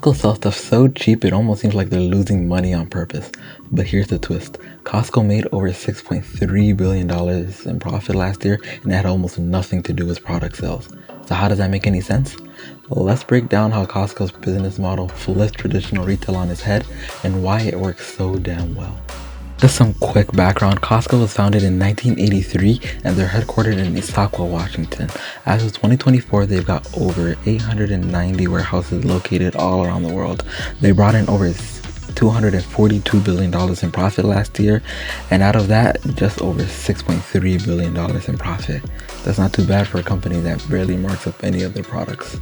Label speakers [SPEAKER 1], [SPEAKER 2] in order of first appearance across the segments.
[SPEAKER 1] Costco sells stuff so cheap it almost seems like they're losing money on purpose. But here's the twist. Costco made over $6.3 billion in profit last year, and that had almost nothing to do with product sales. So how does that make any sense? Well, let's break down how Costco's business model flips traditional retail on its head and why it works so damn well. Just some quick background. Costco was founded in 1983 and they're headquartered in Issaquah, Washington. As of 2024, they've got over 890 warehouses located all around the world. They brought in over $242 billion in profit last year, and out of that, just over $6.3 billion in profit. That's not too bad for a company that barely marks up any of their products.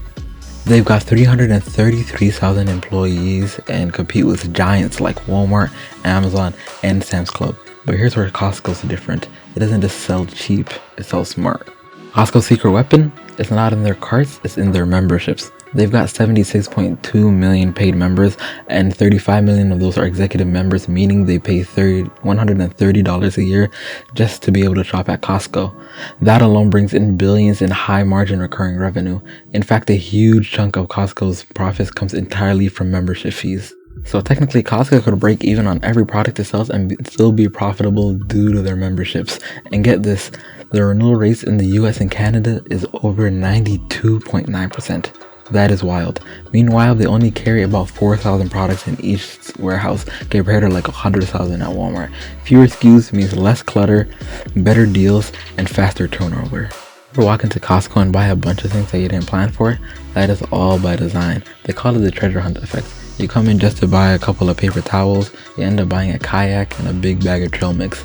[SPEAKER 1] They've got 333,000 employees and compete with giants like Walmart, Amazon, and Sam's Club. But here's where Costco's different. It doesn't just sell cheap, it sells smart. Costco's secret weapon? It's not in their carts, it's in their memberships. They've got 76.2 million paid members, and 35 million of those are executive members, meaning they pay $130 a year just to be able to shop at Costco. That alone brings in billions in high margin recurring revenue. In fact, a huge chunk of Costco's profits comes entirely from membership fees. So technically, Costco could break even on every product it sells and still be profitable due to their memberships. And get this, the renewal rates in the US and Canada is over 92.9%. That is wild. Meanwhile, they only carry about 4,000 products in each warehouse compared to like 100,000 at Walmart. Fewer SKUs means less clutter, better deals, and faster turnover. Ever walk into Costco and buy a bunch of things that you didn't plan for? That is all by design. They call it the treasure hunt effect. You come in just to buy a couple of paper towels, you end up buying a kayak and a big bag of trail mix.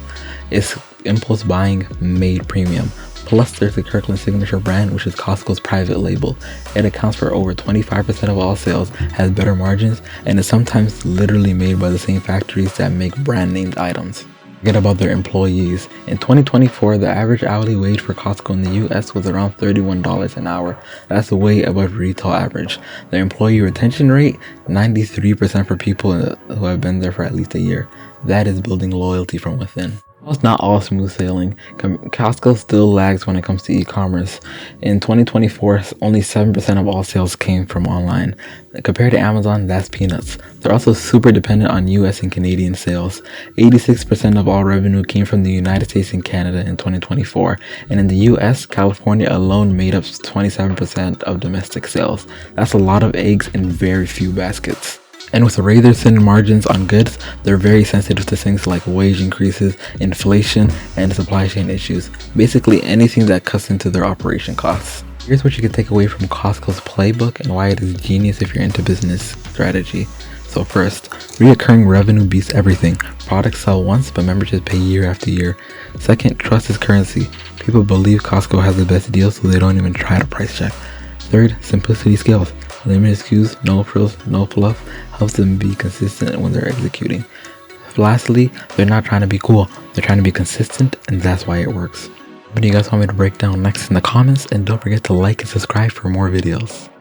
[SPEAKER 1] It's impulse buying made premium. Plus, there's the Kirkland Signature brand, which is Costco's private label. It accounts for over 25% of all sales, has better margins, and is sometimes literally made by the same factories that make brand named items. Forget about their employees. In 2024, the average hourly wage for Costco in the US was around $31 an hour. That's way above retail average. Their employee retention rate, 93% for people who have been there for at least a year. That is building loyalty from within. It's not all smooth sailing. Costco still lags when it comes to e-commerce. In 2024, only 7% of all sales came from online. Compared to Amazon, that's peanuts. They're also super dependent on US and Canadian sales. 86% of all revenue came from the United States and Canada in 2024. And in the US, California alone made up 27% of domestic sales. That's a lot of eggs in very few baskets. And with razor thin margins on goods, they're very sensitive to things like wage increases, inflation, and supply chain issues. Basically anything that cuts into their operation costs. Here's what you can take away from Costco's playbook and why it is genius if you're into business strategy. So first, recurring revenue beats everything. Products sell once, but memberships pay year after year. Second, trust is currency. People believe Costco has the best deals, so they don't even try to price check. Third, simplicity scales. Limited SKUs, no frills, no fluff, helps them be consistent when they're executing. Lastly, they're not trying to be cool, they're trying to be consistent, and that's why it works. What do you guys want me to break down next in the comments? And don't forget to like and subscribe for more videos.